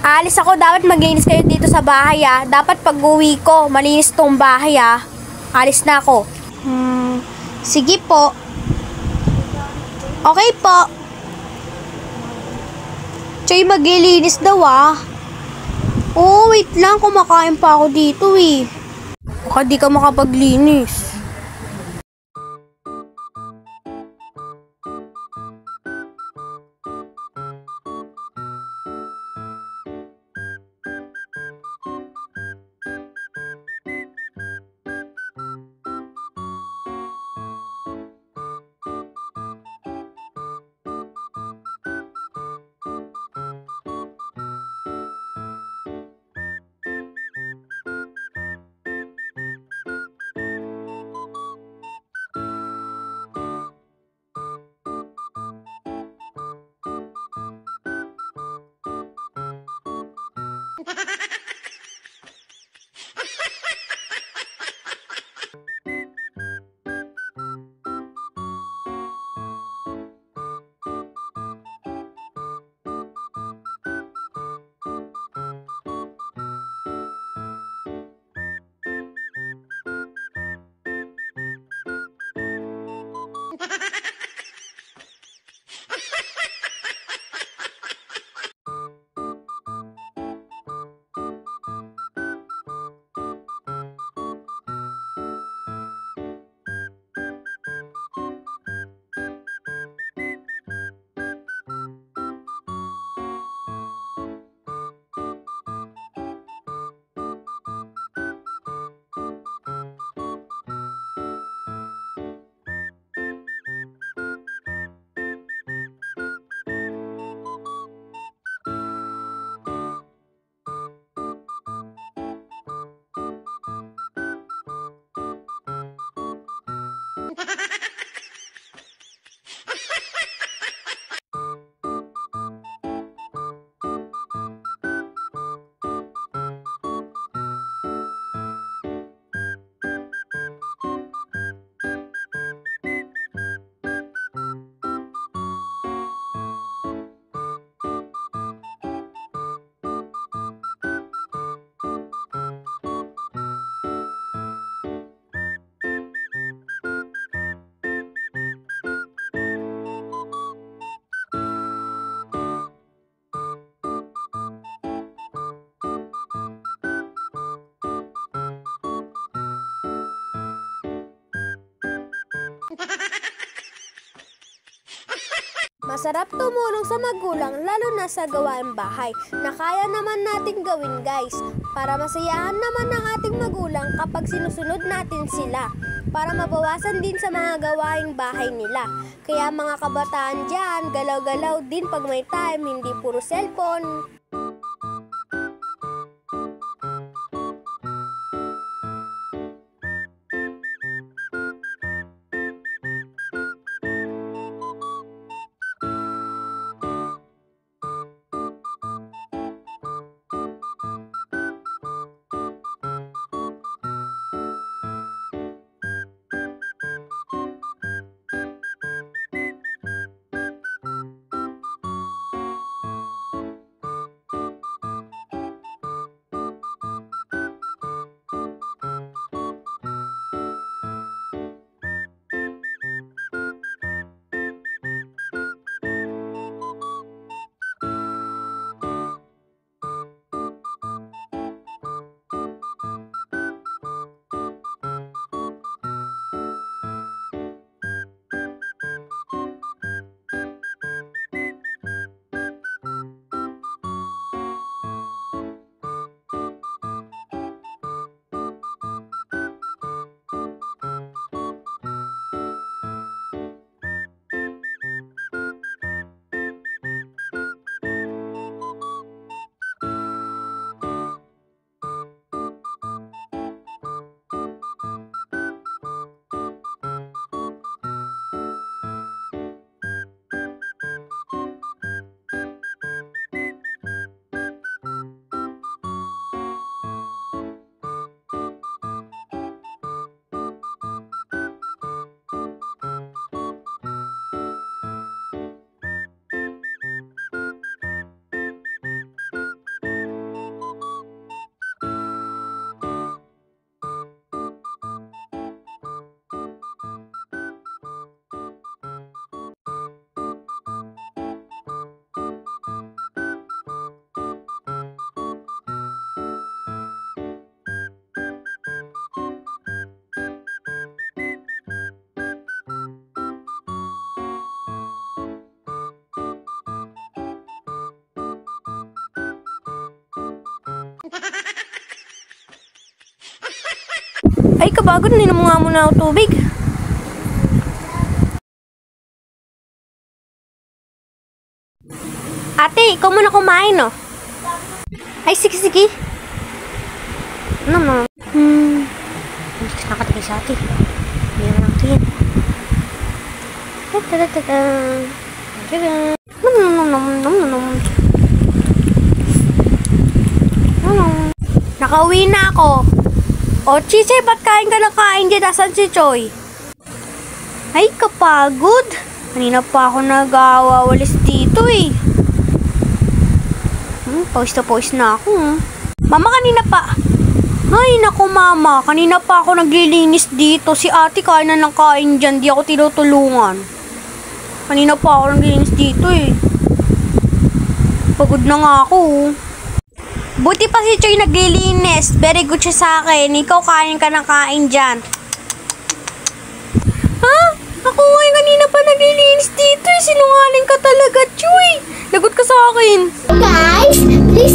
Aalis ako, dapat maglinis kayo dito sa bahay Dapat pag-uwi ko, malinis tong bahay Alis na ako. Sige po. Okay po. Choy, maglilinis daw Oo, wait lang, kumakain pa ako dito Baka di ka makapaglinis. Masarap tumulong sa magulang lalo na sa gawaing bahay na kaya naman nating gawin guys para masayahan naman ng ating magulang kapag sinusunod natin sila para mabawasan din sa mga gawaing bahay nila. Kaya mga kabataan dyan, galaw-galaw din pag may time, hindi puro cellphone. pagod. Ninom nga muna ako tubig. Ate, ikaw muna kumain, no? Ay, sige, sige. Ano mo? Hindi kasi nakatigay sa ate. Hindi naman ang tingin. Nakauwi na ako. O, Chichay, ba't kain ka ng kain dyan? Asan si Choy? Ay, kapagod. Kanina pa ako nag-awawalis dito eh. Pawis na pawis na ako. Mama, kanina pa. Ay, naku mama. Kanina pa ako naglilinis dito. Si ate kain na ng kain dyan. Di ako tinutulungan. Kanina pa ako naglilinis dito eh. Pagod na nga ako. Buti pa si Choy naglilinis. Very good siya sa akin. Ikaw kain ka ng kain dyan. Ha? Ako nga kanina pa naglilinis dito eh. Sinungaling ka talaga, Choy. Lagot ka sa akin. Guys, please